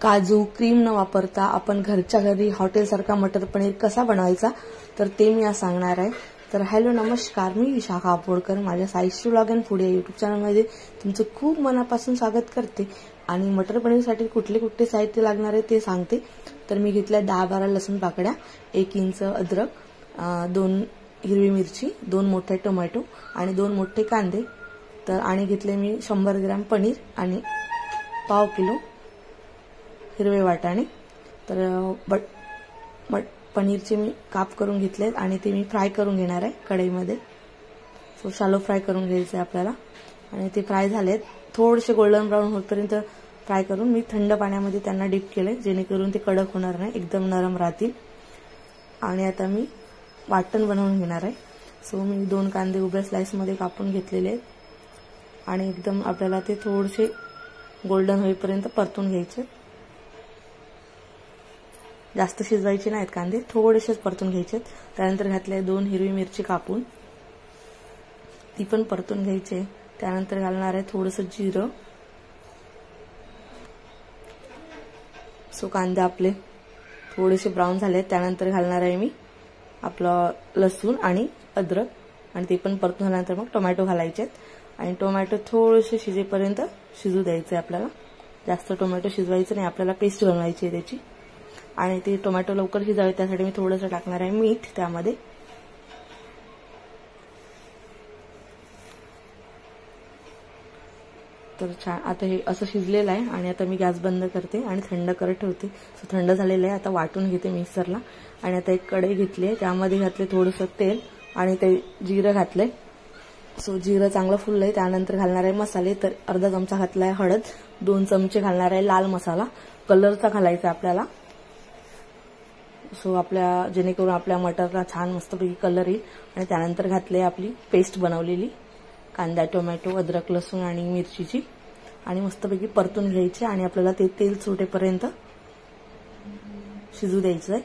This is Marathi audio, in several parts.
काजू क्रीम न वापरता आपण घरच्या घरी हॉटेलसारखा मटर पनीर कसा बनवायचा तर ते मी आज सांगणार आहे। तर हॅलो नमस्कार, मी विशाखा आपोडकर माझ्या साईश्री व्लॉग अँड फूड या यूट्यूब चॅनलमध्ये तुमचं खूप मनापासून स्वागत करते। आणि मटर पनीरसाठी कुठले कुठले साहित्य लागणार आहे ते सांगते। तर मी घेतल्या 10-12 लसूण पाकळ्या, 1 इंच अद्रक, 2 हिरवी मिरची, 2 मोठे टोमॅटो आणि 2 मोठे कांदे। तर आणि घेतले मी 100 ग्रॅम पनीर आणि पाव किलो हिरवे वाटाणे। तर पनीरचे मी काप करून घेतलेत आणि ते मी फ्राय करून घेणार आहे कढईमध्ये। सो शॅलो फ्राय करून घ्यायचे आपल्याला आणि ते फ्राय झालेत, थोडेसे गोल्डन ब्राउन होईपर्यंत फ्राय करून मी थंड पाण्यामध्ये त्यांना डिप केले, जेणेकरून ते कडक होणार नाही, एकदम नरम राहतील। आणि आता मी वाटण बनवून घेणार आहे। सो मी 2 कांदे उभ्या स्लाइस मध्ये कापून घेतलेले आहेत आणि एकदम आपल्याला ते थोडेसे गोल्डन होईपर्यंत परतून घ्यायचे। जास्त शिजवायचे नाहीत कांदे, थोडेसेच परतून घ्यायचे। त्यानंतर घातले 2 हिरवी मिरची कापून, ती पण परतून घ्यायचे। त्यानंतर घालणार आहे थोडंसं जिरं। सो कांदे आपले थोडेसे ब्राउन झाले, त्यानंतर घालणार आहे मी आपलं लसूण आणि अद्रक आणि ते पण परतून झाल्यानंतर मग टोमॅटो घालायचे आणि टोमॅटो थोडेसे शिजेपर्यंत शिजू द्यायचे आपल्याला। जास्त टोमॅटो शिजवायचं नाही, आपल्याला पेस्ट बनवायची आहे त्याची। आणि ते टोमॅटो लवकर शिजावे त्यासाठी मी थोडंसं टाकणार आहे मीठ त्यामध्ये। तर छान आता हे असं शिजलेलं आहे आणि आता मी गॅस बंद करते आणि थंड करत ठेवते। सो थंड झालेलं आहे, आता वाटून घेते मिक्सरला। आणि आता एक कढई घेतली आहे, त्यामध्ये घातले थोडंसं तेल आणि ते जिरं घातले। सो जिरं चांगलं फुललंय, त्यानंतर घालणार आहे मसाले। तर अर्धा चमचा घातलाय हळद, 2 चमचे घालणार आहे लाल मसाला, कलरचा घालायचा आपल्याला। सो आपल्या जेणेकरून आपल्या मटरला छान मस्तपैकी कलर येईल। आणि त्यानंतर घातले आपली पेस्ट बनवलेली कांदा टोमॅटो अद्रक लसूण आणि मिरचीची आणि मस्तपैकी परतून घ्यायचे आणि आपल्याला ते तेल सुटेपर्यंत शिजू द्यायचं आहे।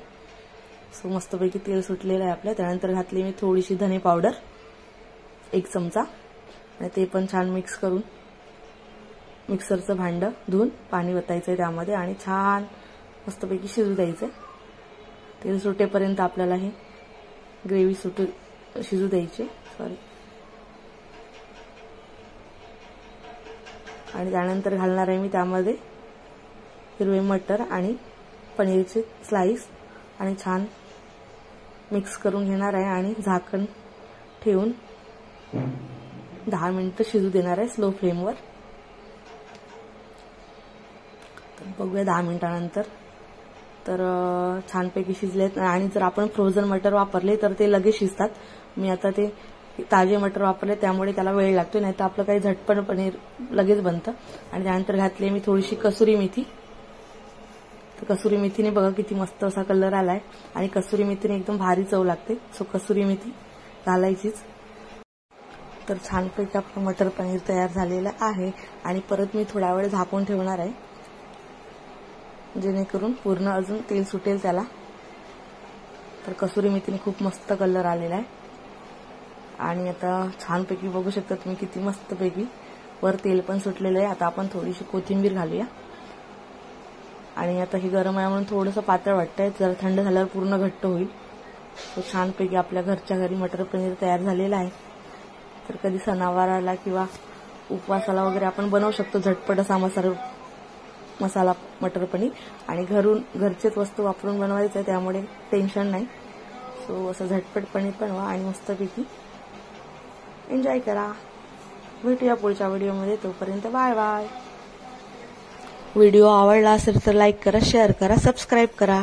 सो मस्तपैकी तेल सुटलेलं आहे आपल्या। त्यानंतर घातली मी थोडीशी धने पावडर 1 चमचा आणि ते पण छान मिक्स करून मिक्सरचं भांडं धुवून पाणी वतायचंय त्यामध्ये आणि छान मस्तपैकी शिजू द्यायचंय। तेल सुटेपर्यंत आपल्याला हे ग्रेव्ही शिजू द्यायची आणि त्यानंतर घालणार आहे मी त्यामध्ये हिरवे मटर आणि पनीरचे स्लाइस आणि छान मिक्स करून घेणार आहे आणि झाकण ठेवून 10 मिनिटं शिजू देणार आहे स्लो फ्लेमवर। बघूया 10 मिनिटांनंतर। तर छानपैकी शिजलेत आणि जर आपण फ्रोझन मटर वापरले तर ते लगेच शिजतात। मी आता ते ताजे मटर वापरले त्यामुळे त्याला वेळ लागतो, नाही तर आपलं काही झटपट पनीर लगेच बनतं। आणि त्यानंतर घातली मी थोडीशी कसुरी मेथी। तर कसुरी मेथीने बघा किती मस्त असा कलर आलाय आणि कसुरी मेथीने एकदम भारी चव लागते। सो कसुरी मेथी घालायचीच। तर छानपैकी आपलं मटर पनीर तयार झालेलं आहे आणि परत मी थोडा वेळ झाकून ठेवणार आहे, जेणेकरून पूर्ण अजून तेल सुटेल त्याला। तर कसुरी मेथीने खूप मस्त कलर आलेला आहे आणि आता छानपैकी बघू शकता तुम्ही किती मस्तपैकी वर तेल पण सुटलेलं आहे। आता आपण थोडीशी कोथिंबीर घालूया आणि आता हे गरम आहे म्हणून थोडंसं पातळ वाटतंय, जर थंड झाल्यावर पूर्ण घट्ट होईल। तो छानपैकी आपल्या घरच्या घरी मटर पनीर तयार झालेला आहे। तर कधी सणावाराला किंवा उपवासाला वगैरे आपण बनवू शकतो झटपट असा मसाला मटर पनीर आणि घरचेच वस्तू वापरून बनवायचं आहे, त्यामुळे टेन्शन नाही। सो असं झटपट पनीर बनवा आणि मस्तपैकी एन्जॉय करा। भेटूया पुढच्या व्हिडिओमध्ये, तोपर्यंत बाय बाय। व्हिडिओ आवडला असेल तर लाईक करा, शेअर करा, सबस्क्राईब करा।